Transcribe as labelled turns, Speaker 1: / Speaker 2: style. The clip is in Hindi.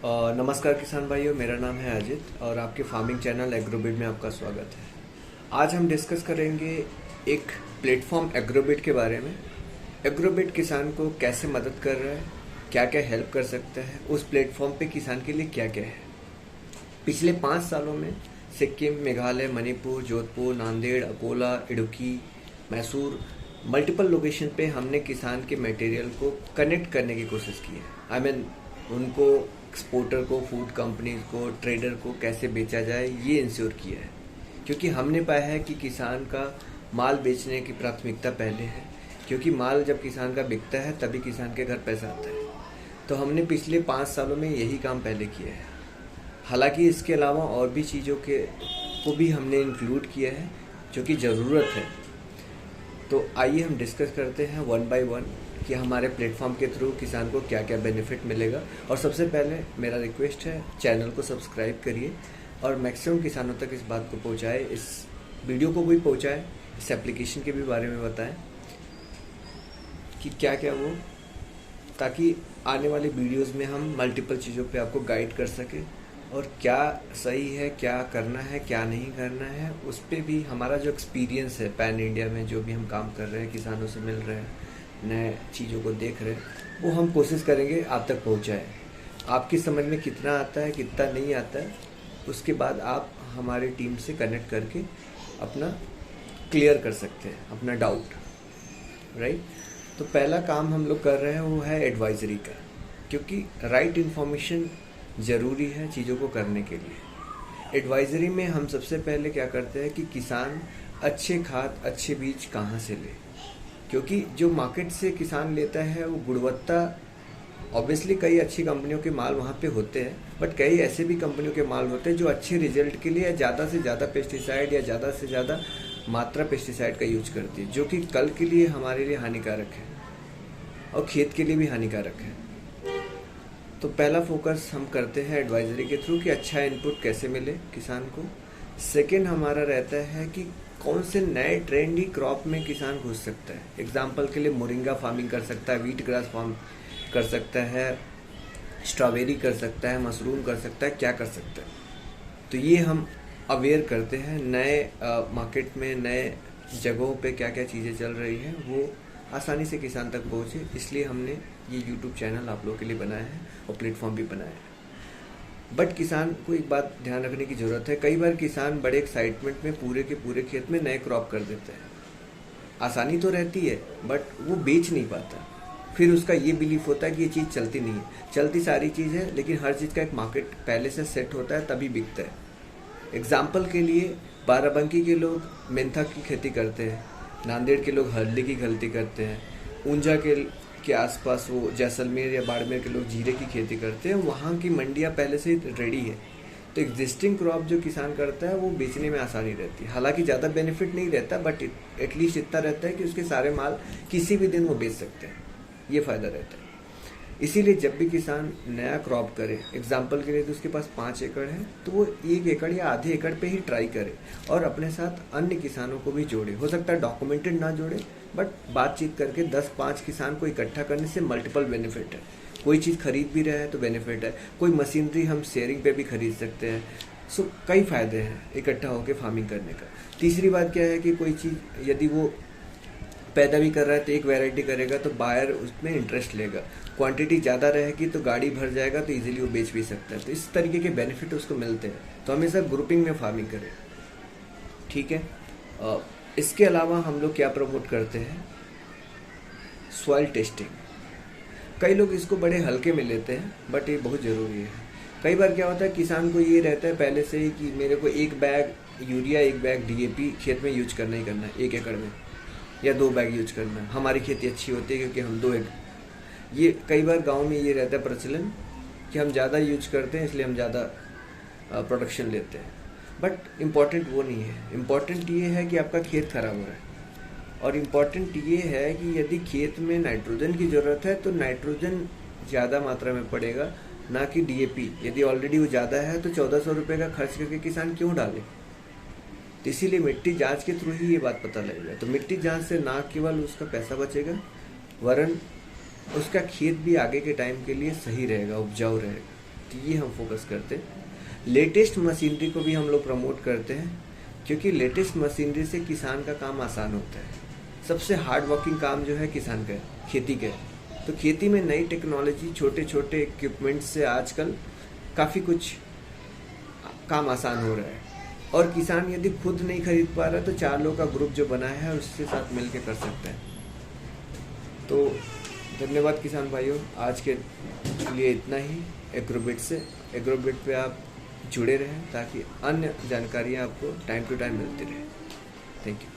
Speaker 1: नमस्कार किसान भाइयों, मेरा नाम है अजित और आपके फार्मिंग चैनल एग्रोबिट में आपका स्वागत है। आज हम डिस्कस करेंगे एक प्लेटफॉर्म एग्रोबिट के बारे में। एग्रोबिट किसान को कैसे मदद कर रहा है, क्या क्या हेल्प कर सकता है, उस प्लेटफॉर्म पे किसान के लिए क्या क्या है। पिछले 5 सालों में सिक्किम, मेघालय, मणिपुर, जोधपुर, नांदेड़, अकोला, इडुक्की, मैसूर, मल्टीपल लोकेशन पे हमने किसान के मटेरियल को कनेक्ट करने की कोशिश की है। उनको, एक्सपोर्टर को, फूड कंपनीज को, ट्रेडर को कैसे बेचा जाए ये इंश्योर किया है। क्योंकि हमने पाया है कि किसान का माल बेचने की प्राथमिकता पहले है, क्योंकि माल जब किसान का बिकता है तभी किसान के घर पैसा आता है। तो हमने पिछले 5 सालों में यही काम पहले किया है। हालांकि इसके अलावा और भी चीज़ों को भी हमने इंक्लूड किया है जो कि ज़रूरत है। तो आइए हम डिस्कस करते हैं वन बाय वन कि हमारे प्लेटफॉर्म के थ्रू किसान को क्या क्या बेनिफिट मिलेगा। और सबसे पहले मेरा रिक्वेस्ट है, चैनल को सब्सक्राइब करिए और मैक्सिमम किसानों तक इस बात को पहुंचाए, इस वीडियो को भी पहुंचाए, इस एप्लीकेशन के भी बारे में बताएं कि क्या क्या वो, ताकि आने वाले वीडियोस में हम मल्टीपल चीज़ों पे आपको गाइड कर सकें और क्या सही है, क्या करना है, क्या नहीं करना है, उस पर भी हमारा जो एक्सपीरियंस है पैन इंडिया में, जो भी हम काम कर रहे हैं, किसानों से मिल रहे हैं, नए चीज़ों को देख रहे हैं, वो हम कोशिश करेंगे आप तक पहुंचाएं। आपकी समझ में कितना आता है, कितना नहीं आता है, उसके बाद आप हमारी टीम से कनेक्ट करके अपना क्लियर कर सकते हैं अपना डाउट, राइट। तो पहला काम हम लोग कर रहे हैं वो है एडवाइजरी का, क्योंकि राइट इन्फॉर्मेशन ज़रूरी है चीज़ों को करने के लिए। एडवाइजरी में हम सबसे पहले क्या करते हैं कि किसान अच्छे खाद, अच्छे बीज कहाँ से ले, क्योंकि जो मार्केट से किसान लेता है वो गुणवत्ता, ऑब्वियसली कई अच्छी कंपनियों के माल वहाँ पे होते हैं, बट कई ऐसे भी कंपनियों के माल होते हैं जो अच्छे रिजल्ट के लिए ज़्यादा से ज़्यादा पेस्टिसाइड या ज़्यादा से ज़्यादा मात्रा पेस्टिसाइड का यूज करती है, जो कि कल के लिए हमारे लिए हानिकारक है और खेत के लिए भी हानिकारक है। तो पहला फोकस हम करते हैं एडवाइजरी के थ्रू कि अच्छा इनपुट कैसे मिले किसान को। सेकेंड हमारा रहता है कि कौन से नए ट्रेंडी क्रॉप में किसान घुस सकता है। एग्जाम्पल के लिए मोरिंगा फार्मिंग कर सकता है, व्हीट ग्रास फार्म कर सकता है, स्ट्रॉबेरी कर सकता है, मशरूम कर सकता है, क्या कर सकता है। तो ये हम अवेयर करते हैं नए मार्केट में, नए जगहों पे क्या क्या चीज़ें चल रही हैं, वो आसानी से किसान तक पहुँचे। इसलिए हमने ये यूट्यूब चैनल आप लोगों के लिए बनाया है और प्लेटफॉर्म भी बनाया है। बट किसान को एक बात ध्यान रखने की ज़रूरत है, कई बार किसान बड़े एक्साइटमेंट में पूरे के पूरे खेत में नए क्रॉप कर देते हैं। आसानी तो रहती है बट वो बेच नहीं पाता। फिर उसका ये बिलीफ होता है कि ये चीज़ चलती नहीं है। चलती सारी चीज़ है, लेकिन हर चीज़ का एक मार्केट पहले से सेट होता है तभी बिकता है। एग्जाम्पल के लिए बाराबंकी के लोग मेंथा की खेती करते हैं, नांदेड़ के लोग हल्दी की खेती करते हैं, ऊंझा के आसपास वो जैसलमेर या बाड़मेर के लोग जीरे की खेती करते हैं। वहाँ की मंडियाँ पहले से रेडी है, तो एग्जिस्टिंग क्रॉप जो किसान करता है वो बेचने में आसानी रहती है। हालांकि ज़्यादा बेनिफिट नहीं रहता, बट एटलीस्ट इतना रहता है कि उसके सारे माल किसी भी दिन वो बेच सकते हैं, ये फ़ायदा रहता है। इसीलिए जब भी किसान नया क्रॉप करे, एग्जाम्पल के लिए तो उसके पास 5 एकड़ है, तो वो 1 एकड़ या आधे एकड़ पे ही ट्राई करे और अपने साथ अन्य किसानों को भी जोड़े। हो सकता है डॉक्यूमेंटेड ना जोड़े, बट बातचीत करके 10-5 किसान को इकट्ठा करने से मल्टीपल बेनिफिट है। कोई चीज़ खरीद भी रहे हैं तो बेनिफिट है, कोई मशीनरी हम शेयरिंग पे भी खरीद सकते हैं। सो कई फ़ायदे हैं इकट्ठा होकर फार्मिंग करने का। तीसरी बात क्या है कि कोई चीज़ यदि वो पैदा भी कर रहा है तो एक वैरायटी करेगा तो बायर उसमें इंटरेस्ट लेगा, क्वांटिटी ज़्यादा रहेगी तो गाड़ी भर जाएगा तो इजीली वो बेच भी सकता है। तो इस तरीके के बेनिफिट उसको मिलते हैं। तो हमेशा ग्रुपिंग में फार्मिंग करें, ठीक है। इसके अलावा हम लोग क्या प्रमोट करते हैं, सॉइल टेस्टिंग। कई लोग इसको बड़े हल्के में लेते हैं, बट ये बहुत ज़रूरी है। कई बार क्या होता है, किसान को ये रहता है पहले से ही कि मेरे को 1 बैग यूरिया, 1 बैग DAP खेत में यूज करना ही करना है, 1 एकड़ में, या 2 बैग यूज करना है। हमारी खेती अच्छी होती है क्योंकि हम 2 एकड़, ये कई बार गांव में ये रहता है प्रचलन कि हम ज़्यादा यूज करते हैं इसलिए हम ज़्यादा प्रोडक्शन लेते हैं। बट इम्पॉर्टेंट वो नहीं है, इम्पॉर्टेंट ये है कि आपका खेत खराब हो रहा है। और इम्पॉर्टेंट ये है कि यदि खेत में नाइट्रोजन की ज़रूरत है तो नाइट्रोजन ज़्यादा मात्रा में पड़ेगा, ना कि DAP। यदि ऑलरेडी वो ज़्यादा है तो 1400 रुपये का खर्च करके किसान क्यों डाले। तो इसीलिए मिट्टी जांच के थ्रू ही ये बात पता लगेगा। तो मिट्टी जांच से ना केवल उसका पैसा बचेगा, वरन उसका खेत भी आगे के टाइम के लिए सही रहेगा, उपजाऊ रहेगा। ये हम फोकस करते हैं। लेटेस्ट मशीनरी को भी हम लोग प्रमोट करते हैं, क्योंकि लेटेस्ट मशीनरी से किसान का काम आसान होता है। सबसे हार्ड वर्किंग काम जो है किसान का है, खेती का है। तो खेती में नई टेक्नोलॉजी, छोटे छोटे इक्विपमेंट से आजकल काफ़ी कुछ काम आसान हो रहा है। और किसान यदि खुद नहीं खरीद पा रहा है तो 4 लोगों का ग्रुप जो बनाया है उसके साथ मिलकर कर सकता है। तो धन्यवाद किसान भाइयों, आज के लिए इतना ही। एग्रोबिट से, एग्रोबिट पे आप जुड़े रहें ताकि अन्य जानकारियाँ आपको टाइम टू टाइम मिलती रहे। Thank you.